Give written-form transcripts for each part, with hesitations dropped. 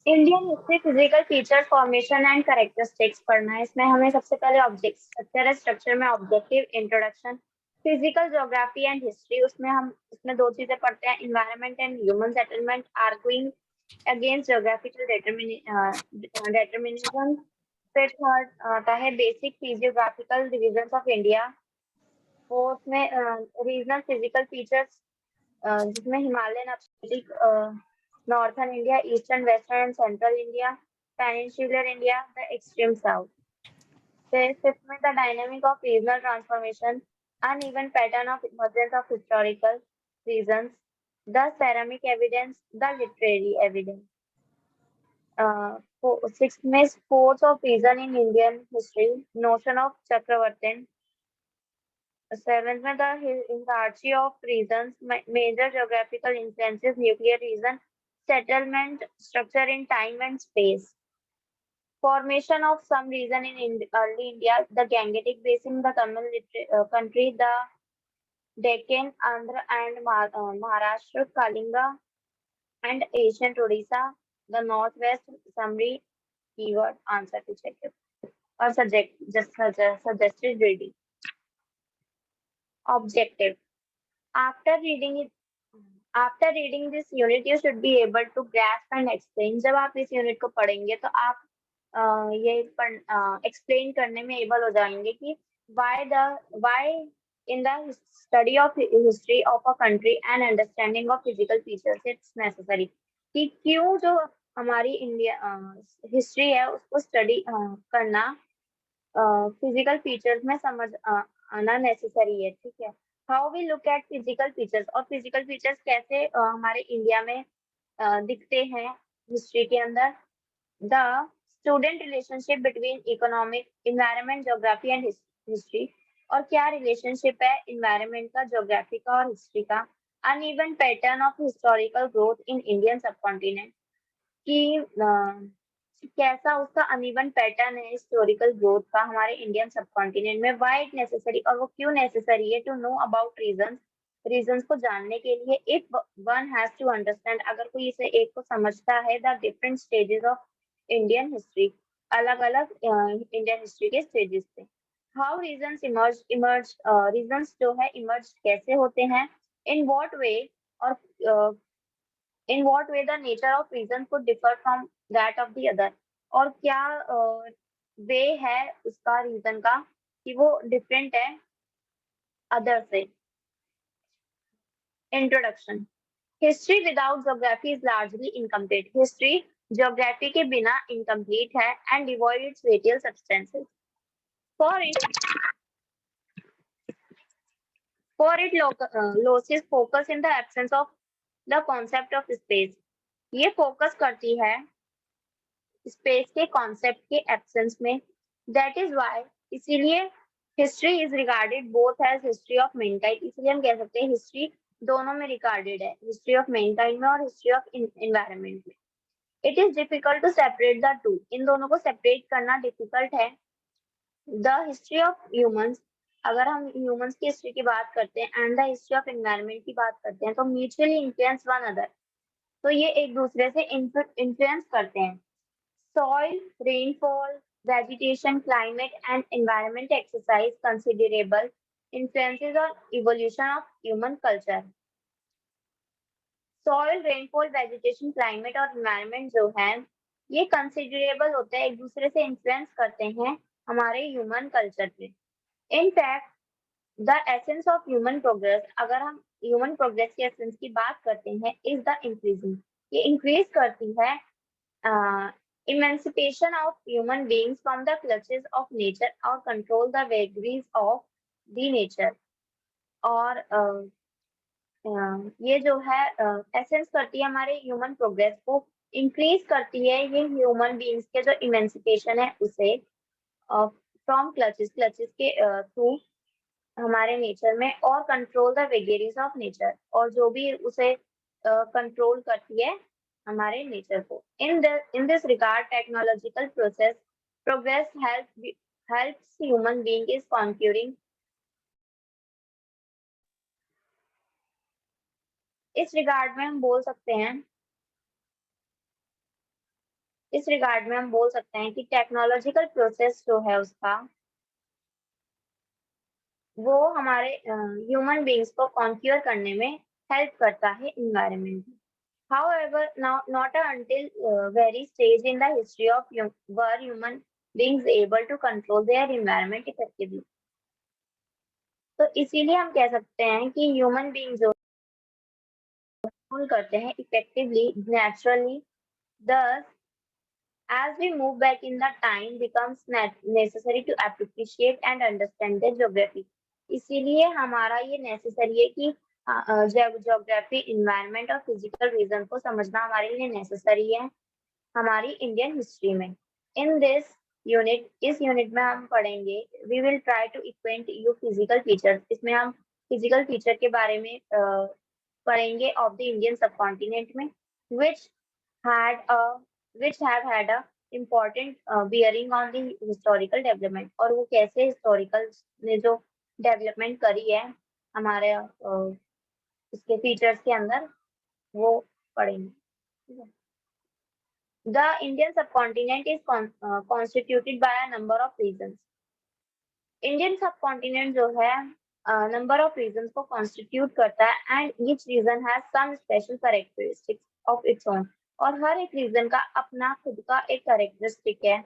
Indian history physical feature formation and characteristics पढ़ना है। इसमें हमें सबसे पहले ऑब्जेक्ट स्ट्रक्चर है, स्ट्रक्चर में objective, introduction, physical geography and history. उसमें हम इसमें दो चीजें पढ़ते हैं, environment and human settlement, arguing against geographical determinism। फिर थर्ड आता है basic physiographical division of India. Fourth में रीजनल फिजिकल फीचर्स, जिसमें Himalayan absolute, northern India, eastern, western and central India, peninsular India, the extreme south. फिर fifth में the dynamic of regional transformation, uneven pattern of emergence of historical reasons, the ceramic evidence, the literary evidence. Sixth में sports of reason in Indian history, notion of Chakravartin. Seventh में the hierarchy of reasons, major geographical influences, nuclear reason, settlement structure in time and space. Formation of some region in early India, the Gangetic Basin, the Tamil country, the Deccan, Andhra and Maharashtra, Kalinga and ancient Odisha, the Northwest. Summary, keyword, answer to check it. Or subject, just suggested reading. Objective. After reading it, after reading this unit, you should be able to grasp and explain. जब आप इस unit को पढ़ेंगे तो आप ये explain करने में एबल हो जाएंगे कि why in the study of history of a country and understanding of physical features it's necessary, कि क्यों जो हमारी इंडिया हिस्ट्री है उसको स्टडी करना फिजिकल फीचर्स में समझ आना नेसेसरी है। ठीक है, how we look at physical features, और फिजिकल फीचर्स कैसे हमारे इंडिया में दिखते हैं हिस्ट्री के अंदर। The student relationship between economic, environment, geography and history, और क्या रिलेशनशिप है इन्वायरमेंट का, ज्योग्राफी का और हिस्ट्री का। Uneven pattern of historical growth in Indian subcontinent, कि कैसा उसका अनइवन पैटर्न है हिस्टोरिकल ग्रोथ का हमारे इंडियन सबकॉन्टिनेंट में। व्हाई इट नेसेसरी, और वो क्यों नेसेसरी है to know about regions, regions को जानने के लिए। If one has to understand, अगर कोई इसे एक को समझता है, the different stages of Indian history, अलग अलग इंडियन हिस्ट्री के स्टेजेस पे। हाउ रीजंस इमर्ज, रीजंस जो है इमर्ज कैसे होते हैं, इन व्हाट वे, और in what way the nature of reason could differ from that of the other, और क्या वे है उसका रीजन का कि वो डिफरेंट है अदर से। Introduction. History without geography is largely incomplete, history geography के बिना इनकम्प्लीट है and devoid its very substances. For it losses focus in the absence of the concept of space, ये फोकस करती है स्पेस के concept के absence में। That is why, इसीलिए history is regarded both as history of mankind, इसलिए हम कह सकते हैं हिस्ट्री दोनों में रिगार्डेड है, हिस्ट्री ऑफ मैनकाइंड में और हिस्ट्री ऑफ एनवायरनमेंट में। It is difficult to separate the two, इन दोनों को सेपरेट करना डिफिकल्ट है। द हिस्ट्री ऑफ ह्यूमंस, अगर हम ह्यूमंस की हिस्ट्री की बात करते हैं and the history of environment की बात करते हैं तो म्यूचुअली इन्फ्लुएंस वन अदर, तो ये एक दूसरे से इन्फ्लुएंस करते हैं। Soil, rainfall, vegetation, climate, and environment exercise considerable influences on evolution of human culture. Soil, rainfall, vegetation, climate और environment जो है ये considerable होते हैं, एक दूसरे से influence करते हैं हमारे human culture पे। In fact, the essence of human progress, अगर हम human progress की essence की बात करते हैं, is the increasing, ये increase करती है emancipation of human beings from the clutches of nature और control the vagaries of the nature। और ये जो है एसेंस करती है हमारे ह्यूमन प्रोग्रेस को, इंक्रीज करती है ये ह्यूमन बीइंग्स के जो इमेंसिपेशन है उसे फ्रॉम क्लचेस, क्लचेस के थ्रू हमारे नेचर में, और कंट्रोल द वेगेरीज ऑफ नेचर, और जो भी उसे कंट्रोल करती है हमारे नेचर को। In this regard technological process progress helps human being is conquering इस रिगार्ड में हम बोल सकते हैं कि टेक्नोलॉजिकल प्रोसेस जो है उसका, वो हमारे ह्यूमन बींग्स को कॉन्क्यूर करने में हेल्प करता है environment. However, not until very stage in the history of were human beings able to control their environment effectively. तो इसीलिए हम कह सकते हैं कि ह्यूमन बींग जो कंट्रोल करते हैं effectively naturally. Thus, as we move back in the time, becomes necessary to appreciate and understand the geography. इसीलिए हमारा ये नेसेसरी है कि ज्योग्राफी, इन्वायरमेंट और फिजिकल रीजन को समझना हमारे लिए नेसेसरी है हमारी इंडियन हिस्ट्री में। इन दिस यूनिट, इस यूनिट में हम पढ़ेंगे, we will try to acquaint you physical features. इसमें हम फिजिकल फीचर के बारे में पढ़ेंगे ऑफ द इंडियन सबकॉन्टिनेंट में, विच had a which have had a important bearing on the historical development, और वो कैसे हिस्टोरिकल ने जो डेवलपमेंट करी है हमारे इसके फीचर्स के अंदर, वो पढ़ेंगे। The Indian subcontinent is constituted by a number of regions. Indian subcontinent जो है नंबर ऑफ रीजन को कॉन्स्टिट्यूट करता है and each region has some special characteristics of its own, और हर एक रीजन का अपना खुद का एक कैरेक्टरिस्टिक है,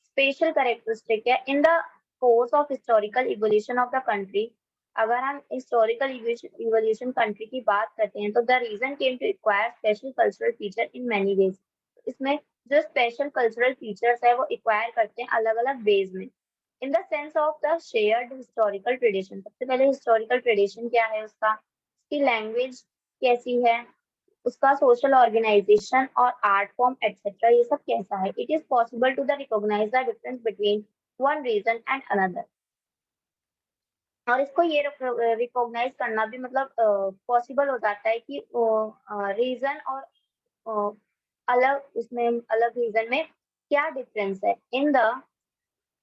स्पेशल कैरेक्टरिस्टिक है। In the course of historical evolution of the country, अगर हम हिस्टोरिकल इवोल्यूशन कंट्री की बात करते हैं तो the region came to acquire special cultural feature in many ways. इसमें जो स्पेशल कल्चरल फीचर्स है वो एक्वायर करते हैं अलग अलग वेज में। In the sense of the shared historical tradition, सबसे पहले हिस्टोरिकल ट्रेडिशन क्या है उसका, उसकी लैंग्वेज कैसी है, उसका सोशल ऑर्गेनाइजेशन और आर्ट फॉर्म एटसेट्रा, ये सब कैसा है। It is possible to the recognise the difference between one region and another, और इसको ये रिकॉग्नाइज करना भी मतलब पॉसिबल हो जाता है कि रीजन और अलग उसमें अलग रीजन में क्या डिफरेंस है। इन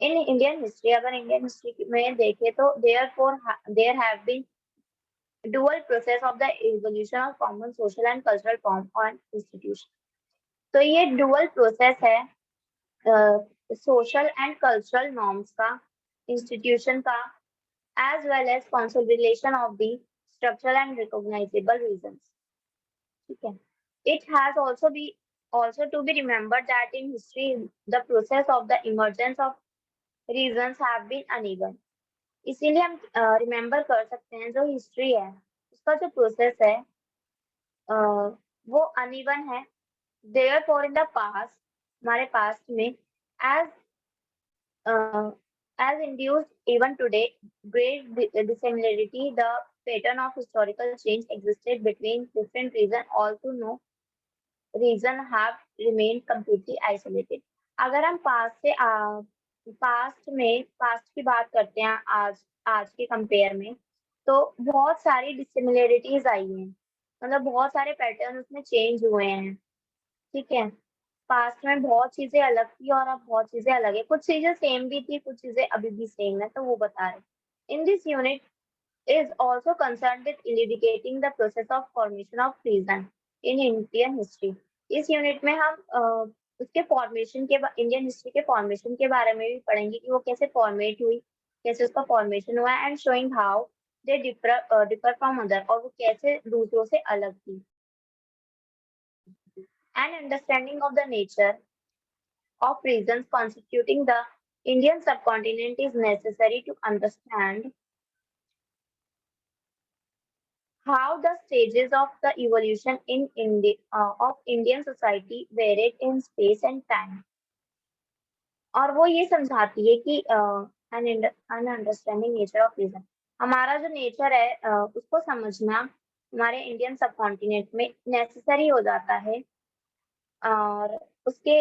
इंडियन हिस्ट्री, अगर इंडियन हिस्ट्री में देखें तो there have been dual process of the evolution of common social and cultural form और institution। तो ये dual process है social and cultural norms का, institution का, as well as consolidation of the structural and recognizable reasons। ठीक है। It has also to be remembered that in history the process of the emergence of reasons have been uneven। इसीलिए हम remember कर सकते हैं जो history है उसका जो प्रोसेस है वो अनइवन है। देयरफॉर इन द पास्ट, हमारे पास्ट में, as induced even today great dissimilarity, the pattern of historical change existed between different regions, also no region have remained completely isolated। अगर हम पास्ट की बात करते हैं आज के कंपेयर में, तो बहुत सारी डिसिमिलरिटीज आई हैं, मतलब बहुत सारे पैटर्न उसमें चेंज हुए हैं। ठीक है, पास्ट में बहुत चीजें अलग थी और अब बहुत चीजें अलग है, कुछ चीजें सेम भी थी, कुछ चीजें अभी भी सेम है, तो वो बता रहे। इन this unit is also concerned with indicating the process of formation of reason in Indian history। इस यूनिट में हम उसके फॉर्मेशन के इंडियन हिस्ट्री के फॉर्मेशन के बारे में भी पढ़ेंगे कि वो कैसे फॉर्मेट हुई, कैसे उसका फॉर्मेशन हुआ, and showing how they differ from other, और वो कैसे दूसरों से अलग थी। And understanding of the nature of reasons constituting the Indian subcontinent is necessary to understand how the stages of the evolution in of Indian society varied in space and time। और वो ये समझाती है कि an understanding nature of reason, हमारा जो nature है उसको समझना हमारे इंडियन सबकॉन्टिनेंट में नेसेसरी हो जाता है, और उसके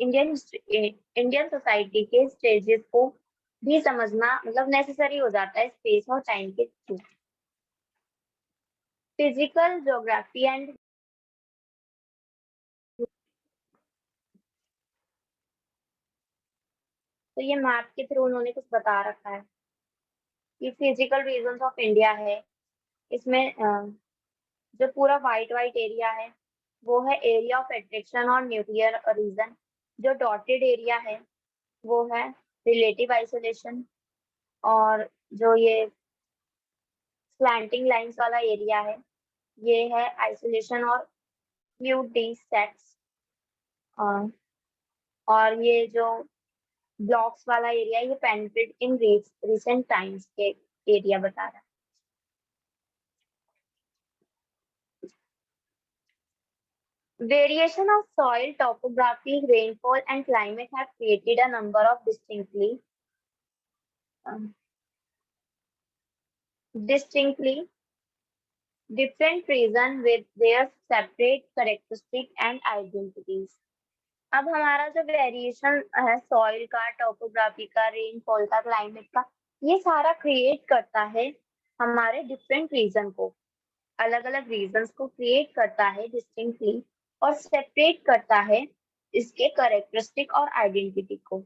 इंडियन सोसाइटी के स्टेजेस को भी समझना मतलब नेसेसरी हो जाता है स्पेस और टाइम के थ्रू। फिजिकल ज्योग्राफी एंड, तो ये मैप के थ्रू उन्होंने कुछ बता रखा है कि फिजिकल रीजन्स ऑफ इंडिया है। इसमें जो पूरा वाइट वाइट एरिया है वो है एरिया ऑफ एट्रैक्शन और न्यूक्लियर रीजन। जो डॉटेड एरिया है वो है रिलेटिव आइसोलेशन। और जो ये स्लैंटिंग लाइंस वाला एरिया है ये है आइसोलेशन और फ्लूइड सेट्स। और ये जो ब्लॉक्स वाला एरिया ये पेनिट्रेट इन रिसेंट टाइम्स के एरिया बता रहा है। Variation of soil topography, rainfall, and climate have created a number of distinctly different regions with their separate characteristics and identities. अब हमारा जो वेरिएशन है सॉइल का, टोपोग्राफी का, रेनफॉल का, क्लाइमेट का, ये सारा क्रिएट करता है हमारे डिफरेंट रीजन को, अलग अलग रीजन्स को क्रिएट करता है डिस्टिंक्टली और सेपरेट करता है इसके करेक्टरिस्टिक और आइडेंटिटी को।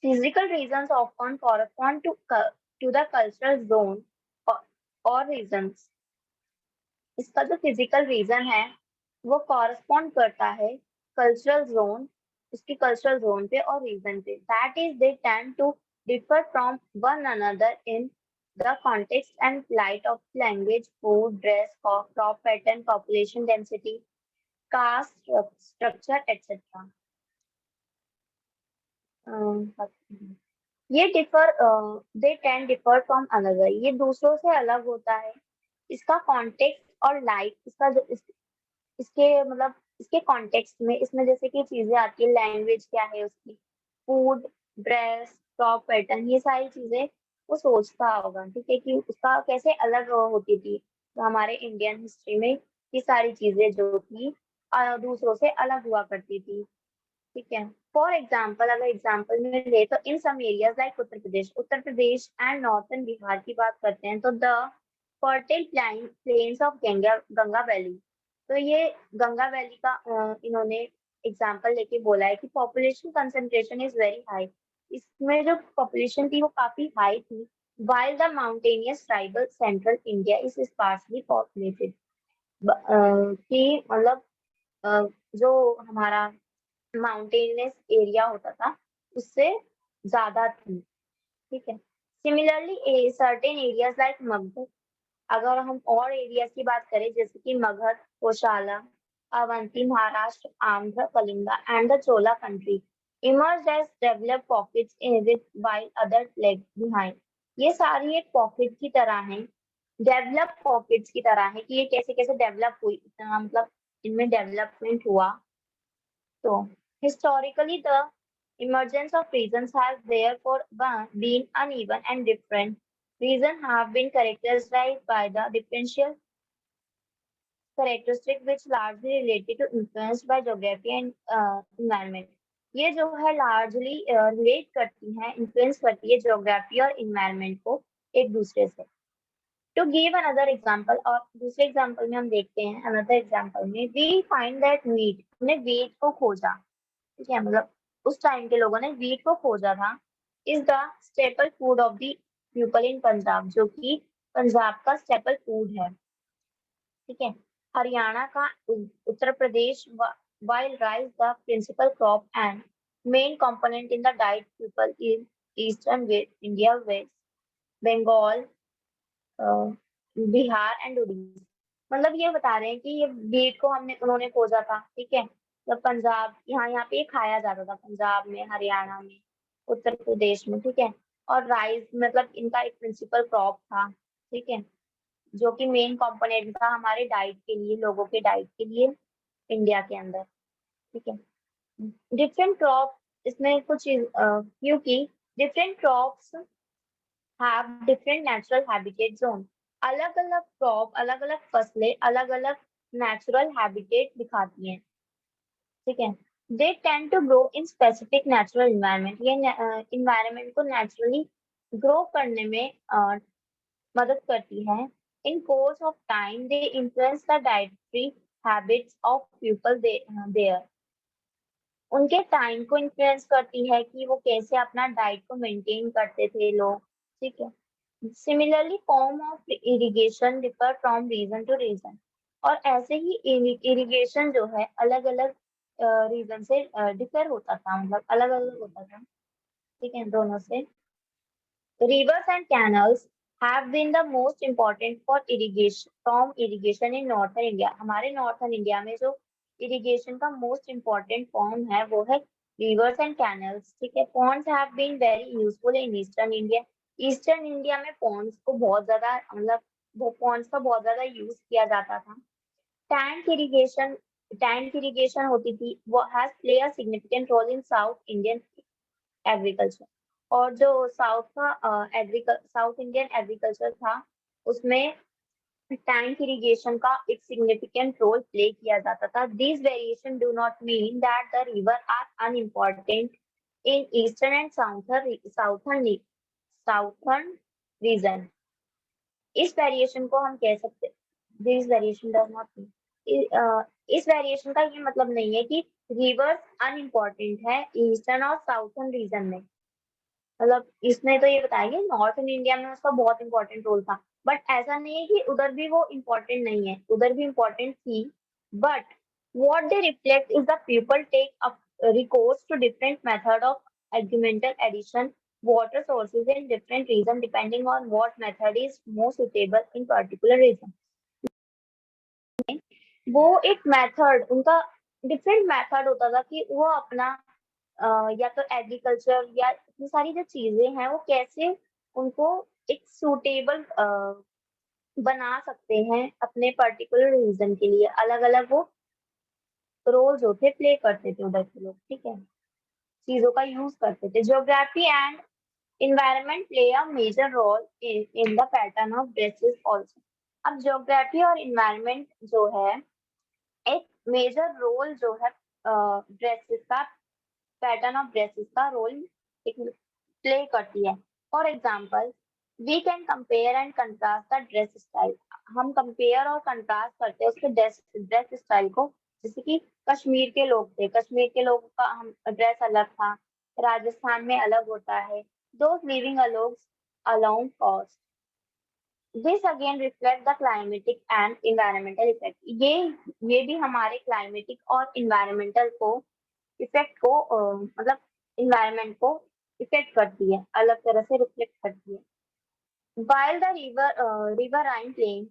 Physical regions often correspond to the cultural zone और रीजन्स। इसका जो फिजिकल रीजन है वो कॉरस्पॉन्ड करता है कल्चरल जोन, उसकी कल्चरल जोन पे और रीजन पे। That is they tend to differ from one another in the context and light of language, food, dress, crop pattern, population density, caste structure, etc. ये they tend differ from another, ये दूसरों से अलग होता है। इसका context और light, इसका जो इसके मतलब इसके कॉन्टेक्स्ट में इसमें जैसे कि चीजें आती है, लैंग्वेज क्या है उसकी, फूड, ड्रेस, क्रॉप पैटर्न, ये सारी चीजें वो सोचता होगा, ठीक है, कि उसका कैसे अलग होती थी। तो हमारे इंडियन हिस्ट्री में ये सारी चीजें जो थी दूसरों से अलग हुआ करती थी, ठीक है। फॉर एग्जाम्पल, अगर एग्जाम्पल में ले तो in some areas like Uttar Pradesh and northern Bihar की बात करते हैं तो the fertile plains of Ganga valley. तो ये गंगा वैली का इन्होंने एग्जाम्पल लेके बोला है कि population concentration is very high. इसमें जो पॉपुलेशन थी वो काफी हाई थी। while the mountainous tribal central India is sparsely populated। कि मतलब जो हमारा माउंटेनियस एरिया होता था उससे ज्यादा थी, ठीक है। Similarly certain areas like Magadh, अगर हम और एरियाज की बात करें जैसे कि Magadh, Koshala, Avanti, Maharashtra, Andhra, Kalinga and the Chola country emerge as develop pockets in with while other lag behind. ये सारी एक पॉकेट की तरह है, डेवलप पॉकेट्स की तरह है कि ये कैसे कैसे डेवलप हुई, इतना मतलब इनमें डेवलपमेंट हुआ। तो historically, the emergence of regions has therefore been uneven and different. Regions have been characterized by the differential characteristics which largely related to influenced by geography and environment. ये जो है largely relate करती हैं, influence करती है geography और environment को एक दूसरे से। To give another example, और दूसरे example में हम देखते हैं, another example में we find that wheat, हमने wheat को खोजा, ठीक है, मतलब उस टाइम के लोगों ने वीट को खोजा था। Is the staple food of the people in Punjab, जो कि पंजाब का स्टेपल फूड है, ठीक है। हरियाणा का, Uttar Pradesh, while rice the principal crop and main component in the diet people in eastern India, West Bengal, Bihar and Orissa. मतलब ये बता रहे हैं कि ये वीट को हमने उन्होंने खोजा था, ठीक है, मतलब पंजाब, यहाँ पे ये खाया जाता था पंजाब में, हरियाणा में, उत्तर प्रदेश में, ठीक है। और राइस मतलब इनका एक प्रिंसिपल क्रॉप था, ठीक है, जो कि मेन कंपोनेंट था हमारे डाइट के लिए, लोगों के डाइट के लिए इंडिया के अंदर, ठीक है। डिफरेंट क्रॉप, इसमें कुछ क्योंकि different crops have different natural habitat zone, अलग अलग क्रॉप, अलग अलग फसलें अलग अलग नेचुरल हैबिटेट दिखाती हैं, ठीक है। They tend to grow in specific natural environment, ये इन्वायरमेंट को नेचुरली ग्रो करने में मदद करती है। In course of time they influence the dietary habits of people there, उनके टाइम को इन्फ्लुएंस करती है कि वो कैसे अपना डाइट को मेंटेन करते थे लोग, ठीक है। Similarly form of irrigation differ from region to region, और ऐसे ही इरिगेशन जो है अलग अलग रीजन से डिफर होता था, मतलब अलग अलग होता था, ठीक है, दोनों से। Rivers and canals have been the most important for irrigation in northern India. हमारे northern India में जो irrigation का most important form है वो है rivers and canals, ठीक है। Ponds have been very useful in eastern India. Eastern India में ponds को बहुत ज्यादा, मतलब वो ponds का बहुत ज्यादा यूज किया जाता था। टैंक इरिगेशन टैंक इरिगेशन होती थी, वो has play a significant role in south Indian agriculture. और जो साउथ इंडियन एग्रीकल्चर था उसमें टैंक इरिगेशन का एक सिग्निफिकेंट रोल प्ले किया जाता था। This variation do not mean that the river are unimportant in eastern and southern region. इस वेरिएशन को हम कह सकते, this variation does not mean, इस वेरिएशन का ये मतलब नहीं है कि रिवर्स अनइम्पॉर्टेंट है ईस्टर्न और साउथर्न रीजन में। मतलब इसमें तो ये बताया कि नॉर्थन इंडिया में उसका बहुत इंपॉर्टेंट रोल था, बट ऐसा नहीं है कि उधर भी वो इम्पोर्टेंट नहीं है, उधर भी इम्पोर्टेंट थी। But what they reflect is the people take up recourse to different method of argumental addition water sources in different region depending on what method is most suitable in particular region। वो एक method उनका different method होता था कि वो अपना या तो एग्रीकल्चर या इतनी सारी जो चीजें हैं वो कैसे उनको एक सूटेबल बना सकते हैं अपने पर्टिकुलर रीजन के लिए। अलग अलग वो रोल जो थे प्ले करते थे उधर के लोग, ठीक है, चीजों का यूज करते थे। Geography and environment play a major role in the pattern of dresses also। अब ज्योग्राफी और इन्वायरमेंट जो है एक मेजर रोल जो है ड्रेसेस का, पैटर्न ऑफ ड्रेसेस का रोल एक प्ले करती है। For example we can compare and contrast the dress style. हम कंपेयर और कंट्रास्ट करते हैं उसके ड्रेस स्टाइल को। जैसे कि कश्मीर के लोग थे, कश्मीर के लोगों का हम ड्रेस अलग था, राजस्थान में अलग होता है। Those living along coast। This again reflect the climatic and environmental effect. ये भी हमारे क्लाइमेटिक और इन्वायरमेंटल को इफेक्ट को मतलब इन्वायरमेंट को इफेक्ट करती है, अलग तरह से रिफ्लेक्ट करती है। वाइल द रिवर प्लेन,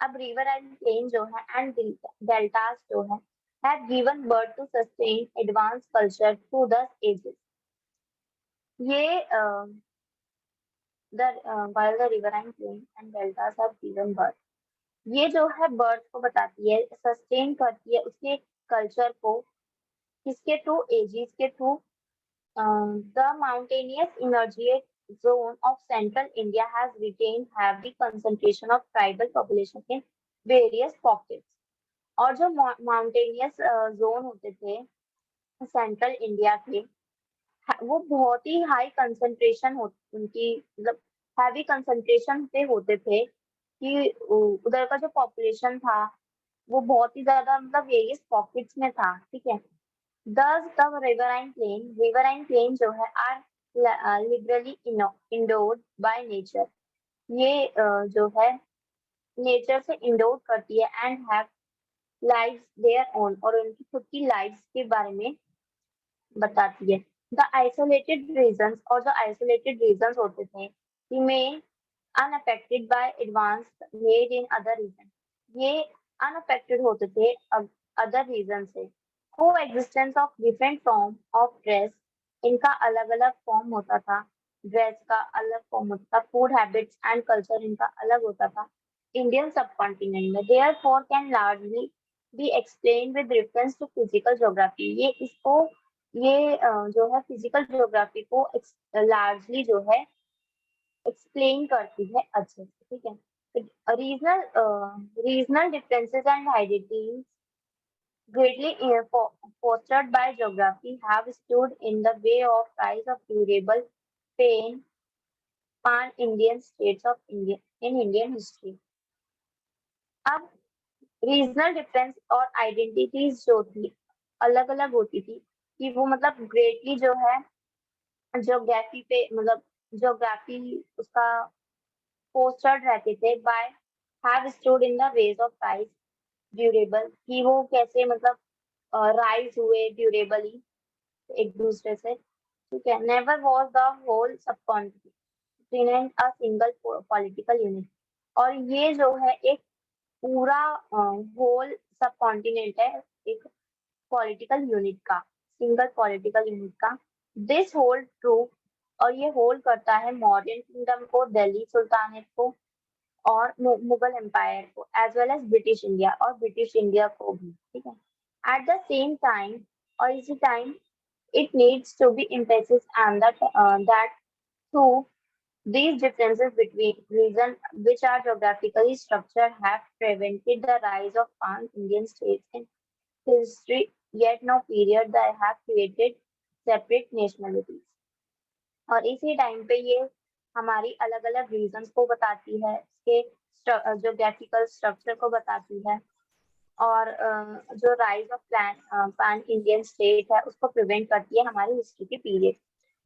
अब रिवर प्लेन जो है एंड डेल्टास जो है have given birth to sustain advanced culture through the ages। ये while the riverine plain and deltas have given birth, ये जो है बर्थ को बताती है, सस्टेन करती है उसके कल्चर को, किसके थ्रू, एजेस के through. The mountainous immediate zone of central India has retained heavy concentration of tribal population in various pockets। और जो माउंटेनियस जोन होते थे सेंट्रल इंडिया के, वो बहुत ही हाई कंसंट्रेशन उनकी, मतलब हैवी कंसंट्रेशन पे होते थे कि उधर का जो पॉपुलेशन था वो बहुत ही ज्यादा, मतलब वेरियस पॉकेट्स में था, ठीक है। Thus, the riverine plain जो है are liberally endowed by nature। ये जो है नेचर से इंडोर करती है and have lives their own, और उनकी खुद की लाइव्स के बारे में बताती है। द आइसोलेटेड रीजन्स, और जो आइसोलेटेड रीजन्स होते थे remain unaffected by advance made in other region। ये unaffected होते थे अदर रीजन से। को existence of different form of dress, इनका अलग अलग फॉर्म होता था, ड्रेस का अलग फॉर्म होता था, फूड हैबिट्स एंड कल्चर इनका अलग होता था इंडियन सब कॉन्टिनेंट में। Therefore can largely be explain with reference to physical geography. ये जो है फिजिकल ज्योग्राफी को लार्जली जो है एक्सप्लेन करती है अच्छे से, ठीक है। Regional differences and identities greatly fostered by geography have stood in the way of rise of durable pan-Indian states of India in Indian history। अब रीजनल डिफरेंस और आइडेंटिटीज जो थी अलग अलग होती थी कि वो मतलब ग्रेटली जो है ज्योग्राफी पे, मतलब ज्योग्राफी उसका पोस्टर्ड रहते थे by have stood in the ways of rise durable, कि वो कैसे मतलब राइज हुए ड्यूरेबली एक दूसरे से, ठीक है। Never was the whole subcontinent a single political unit, और ये जो है एक पूरा होल सब कॉन्टिनेंट है एक पॉलिटिकल यूनिट का, सिंगल पॉलिटिकल यूनिट का। दिस होल्ड ट्रू, और ये होल्ड करता है मौर्यन किंगडम को, दिल्ली सुल्तानेट को, और मुगल एम्पायर को, as well as British India, और ब्रिटिश इंडिया को भी, ठीक है। एट द सेम टाइम, और इसी time, it needs to be emphasized and that through these differences between regions which are geographically structured have prevented the rise of pan-Indian states in history, yet no period that have created separate nationalities। और इसी time पे ये हमारी अलग अलग regions को बताती है, इसके जोग्राफिकल स्ट्रक्चर को बताती है, और जो rise of pan Indian state है उसको प्रिवेंट करती है हमारी हिस्ट्री के पीरियड।